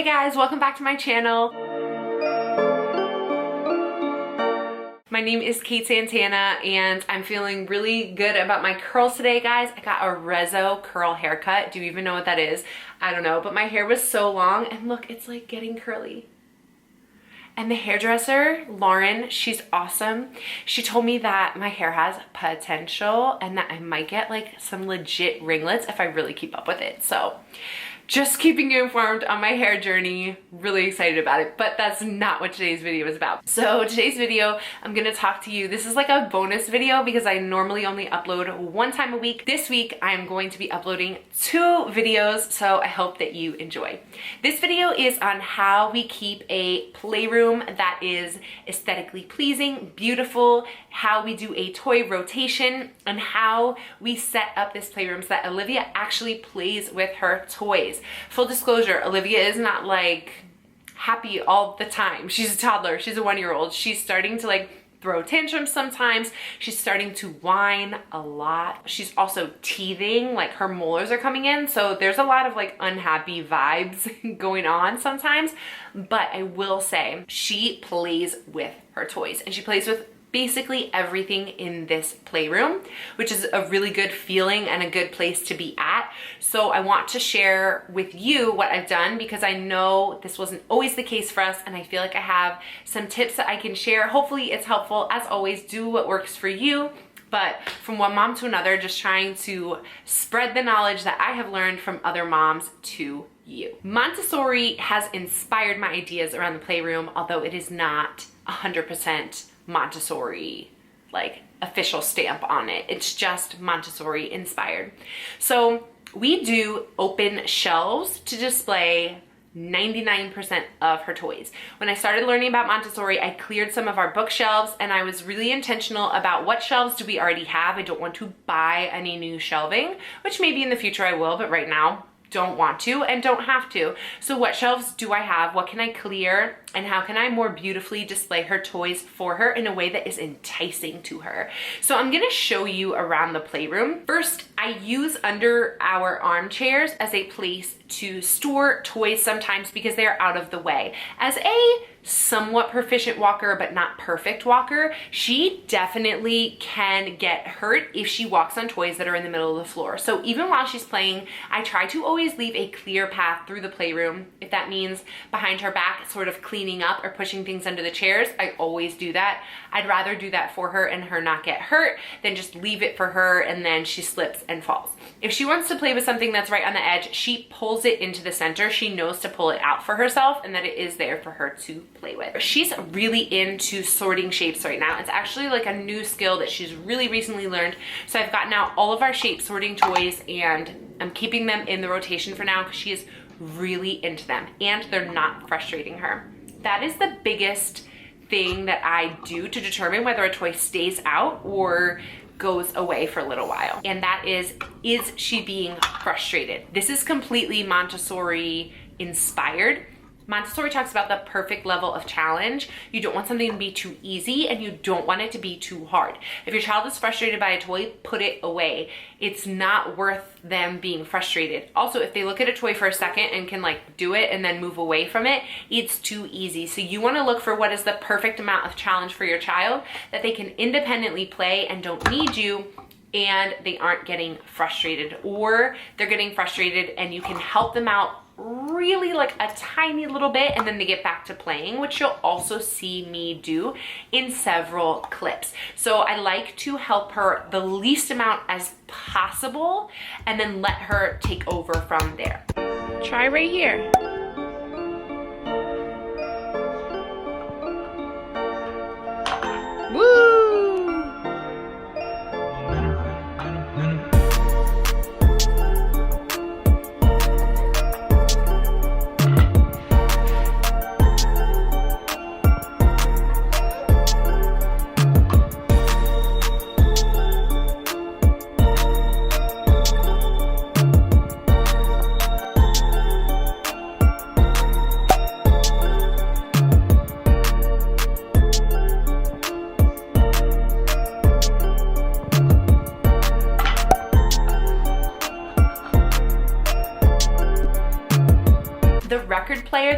Hey guys, welcome back to my channel. My name is Kate Santana and I'm feeling really good about my curls today, guys. I got a Rezzo curl haircut. Do you even know what that is? I don't know, but my hair was so long and look, it's like getting curly. And the hairdresser, Lauren, she's awesome. She told me that my hair has potential and that I might get like some legit ringlets if I really keep up with it. So just keeping you informed on my hair journey, really excited about it, but that's not what today's video is about. So today's video, I'm gonna talk to you, this is like a bonus video because I normally only upload one time a week. This week, I'm going to be uploading 2 videos, so I hope that you enjoy. This video is on how we keep a playroom that is aesthetically pleasing, beautiful, how we do a toy rotation, and how we set up this playroom so that Olivia actually plays with her toys. Full disclosure, Olivia is not like happy all the time. She's a toddler, she's a 1-year-old. She's starting to like throw tantrums sometimes. She's starting to whine a lot. She's also teething, like her molars are coming in. So there's a lot of like unhappy vibes going on sometimes. But I will say she plays with her toys and she plays with basically everything in this playroom, which is a really good feeling and a good place to be at. So I want to share with you what I've done because I know this wasn't always the case for us and I feel like I have some tips that I can share. Hopefully it's helpful. As always, do what works for you. But from one mom to another, just trying to spread the knowledge that I have learned from other moms to you. Montessori has inspired my ideas around the playroom, although it is not 100% Montessori like official stamp on it. It's just Montessori inspired. So we do open shelves to display 99% of her toys. When I started learning about Montessori, I cleared some of our bookshelves and I was really intentional about what shelves do we already have. I don't want to buy any new shelving, which maybe in the future I will, but right now don't want to and don't have to. So what shelves do I have? What can I clear? And how can I more beautifully display her toys for her in a way that is enticing to her? So I'm gonna show you around the playroom. First, I use under our armchairs as a place to store toys sometimes because they're out of the way. As a somewhat proficient walker, but not perfect walker, she definitely can get hurt if she walks on toys that are in the middle of the floor. So even while she's playing, I try to always leave a clear path through the playroom. If that means behind her back, sort of cleaning up or pushing things under the chairs, I always do that. I'd rather do that for her and her not get hurt than just leave it for her and then she slips and falls. If she wants to play with something that's right on the edge, she pulls it into the center. She knows to pull it out for herself and that it is there for her to play with. She's really into sorting shapes right now. It's actually like a new skill that she's really recently learned. So I've gotten out all of our shape sorting toys and I'm keeping them in the rotation for now because she is really into them and they're not frustrating her. That is the biggest thing that I do to determine whether a toy stays out or goes away for a little while. And that is she being frustrated? This is completely Montessori inspired. Montessori talks about the perfect level of challenge. You don't want something to be too easy and you don't want it to be too hard. If your child is frustrated by a toy, put it away. It's not worth them being frustrated. Also, if they look at a toy for a second and can like do it and then move away from it, it's too easy. So you want to look for what is the perfect amount of challenge for your child that they can independently play and don't need you and they aren't getting frustrated, or they're getting frustrated and you can help them out really like a tiny little bit and then they get back to playing, which you'll also see me do in several clips. So I like to help her the least amount as possible and then let her take over from there. Try right here. Woo!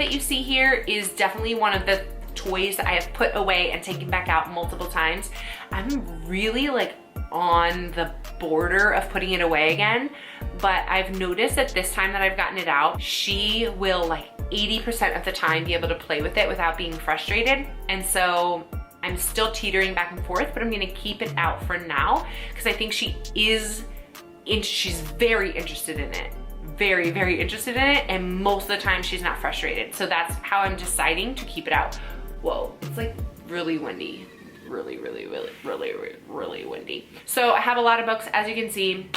that you see here is definitely one of the toys that I have put away and taken back out multiple times. I'm really like on the border of putting it away again, but I've noticed that this time that I've gotten it out, she will like 80% of the time be able to play with it without being frustrated. And so I'm still teetering back and forth, but I'm gonna keep it out for now because I think she's very interested in it. Very, very interested in it, and most of the time she's not frustrated. So that's how I'm deciding to keep it out. Whoa, it's like really windy. Really windy. So I have a lot of books, as you can see.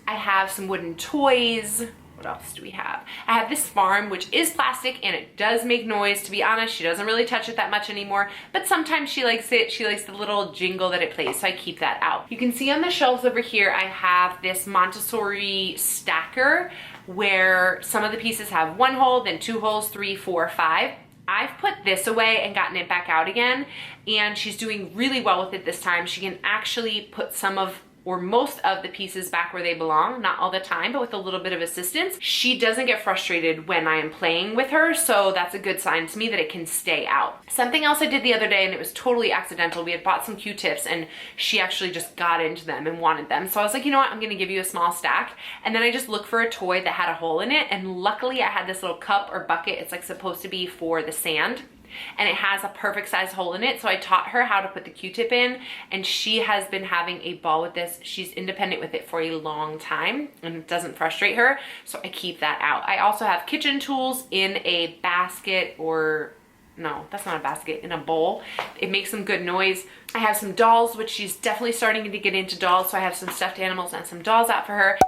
I have some wooden toys. What else do we have? I have this farm, which is plastic and it does make noise. To be honest, she doesn't really touch it that much anymore, but sometimes she likes it. She likes the little jingle that it plays, so I keep that out. You can see on the shelves over here, I have this Montessori stacker where some of the pieces have 1 hole, then 2 holes, 3, 4, 5. I've put this away and gotten it back out again, and she's doing really well with it this time. She can actually put some of or most of the pieces back where they belong, not all the time, but with a little bit of assistance. She doesn't get frustrated when I am playing with her, so that's a good sign to me that it can stay out. Something else I did the other day, and it was totally accidental. We had bought some Q-tips and she actually just got into them and wanted them. So I was like, you know what, I'm gonna give you a small stack. And then I just looked for a toy that had a hole in it, and luckily I had this little cup or bucket. It's like supposed to be for the sand, and it has a perfect size hole in it. So I taught her how to put the Q-tip in, and she has been having a ball with this. She's independent with it for a long time and it doesn't frustrate her, so I keep that out. I also have kitchen tools in a basket, or no, that's not a basket, in a bowl. It makes some good noise. I have some dolls, which she's definitely starting to get into dolls, so I have some stuffed animals and some dolls out for her.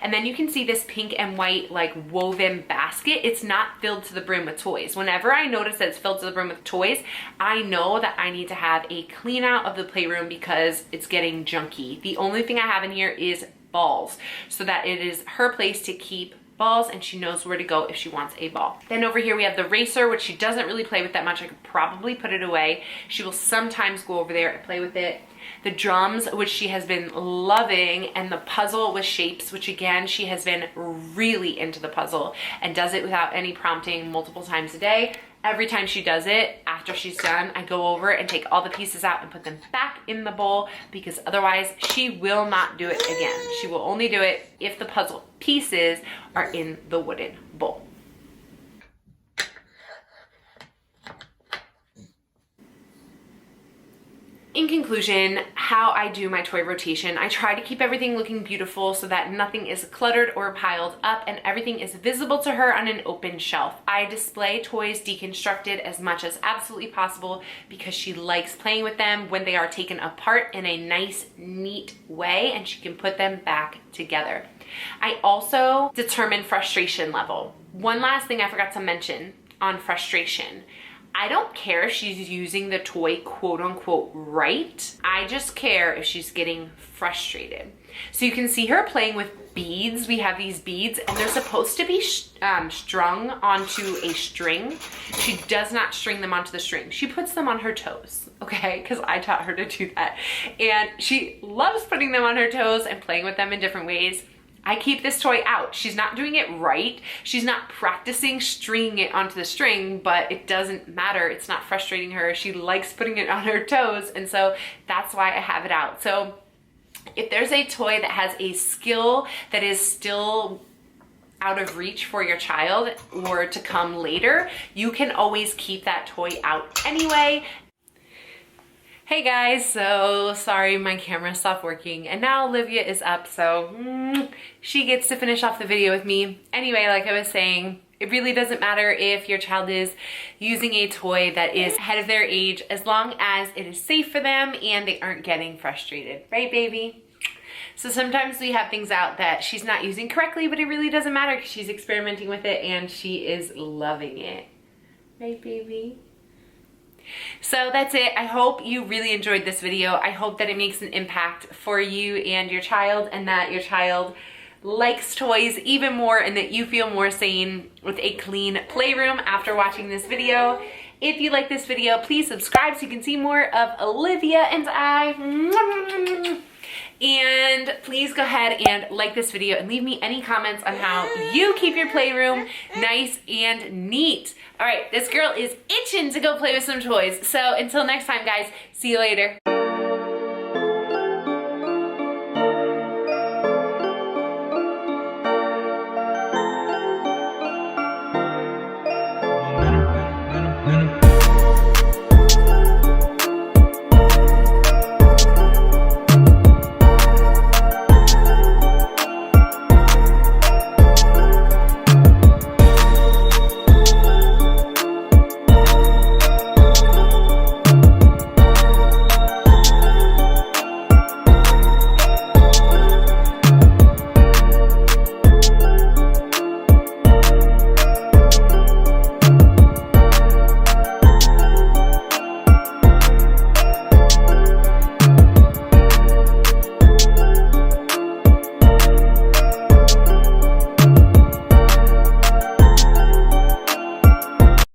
And then you can see this pink and white like woven basket. It's not filled to the brim with toys. Whenever I notice that it's filled to the brim with toys, I know that I need to have a clean out of the playroom because it's getting junky. The only thing I have in here is balls, so that it is her place to keep balls and she knows where to go if she wants a ball. Then over here we have the racer, which she doesn't really play with that much. I could probably put it away. She will sometimes go over there and play with it. The drums, which she has been loving, and the puzzle with shapes, which again, she has been really into the puzzle and does it without any prompting multiple times a day. Every time she does it, after she's done, I go over and take all the pieces out and put them back in the bowl, because otherwise she will not do it again. She will only do it if the puzzle pieces are in the wooden bowl. In conclusion, how I do my toy rotation, I try to keep everything looking beautiful so that nothing is cluttered or piled up and everything is visible to her on an open shelf. I display toys deconstructed as much as absolutely possible because she likes playing with them when they are taken apart in a nice, neat way, and she can put them back together. I also determine frustration level. One last thing I forgot to mention on frustration. I don't care if she's using the toy quote unquote right. I just care if she's getting frustrated. So you can see her playing with beads. We have these beads and they're supposed to be strung onto a string. She does not string them onto the string. She puts them on her toes, okay? Because I taught her to do that. And she loves putting them on her toes and playing with them in different ways. I keep this toy out. She's not doing it right. She's not practicing stringing it onto the string, but it doesn't matter. It's not frustrating her. She likes putting it on her toes, and so that's why I have it out. So if there's a toy that has a skill that is still out of reach for your child or to come later, you can always keep that toy out anyway. Hey guys, so sorry my camera stopped working and now Olivia is up, so she gets to finish off the video with me. Anyway, like I was saying, it really doesn't matter if your child is using a toy that is ahead of their age, as long as it is safe for them and they aren't getting frustrated, right baby? So sometimes we have things out that she's not using correctly, but it really doesn't matter because she's experimenting with it and she is loving it, right baby? So that's it. I hope you really enjoyed this video. I hope that it makes an impact for you and your child, and that your child likes toys even more and that you feel more sane with a clean playroom after watching this video. If you like this video, please subscribe so you can see more of Olivia and I. And please go ahead and like this video and leave me any comments on how you keep your playroom nice and neat. All right, this girl is itching to go play with some toys. So until next time, guys, see you later.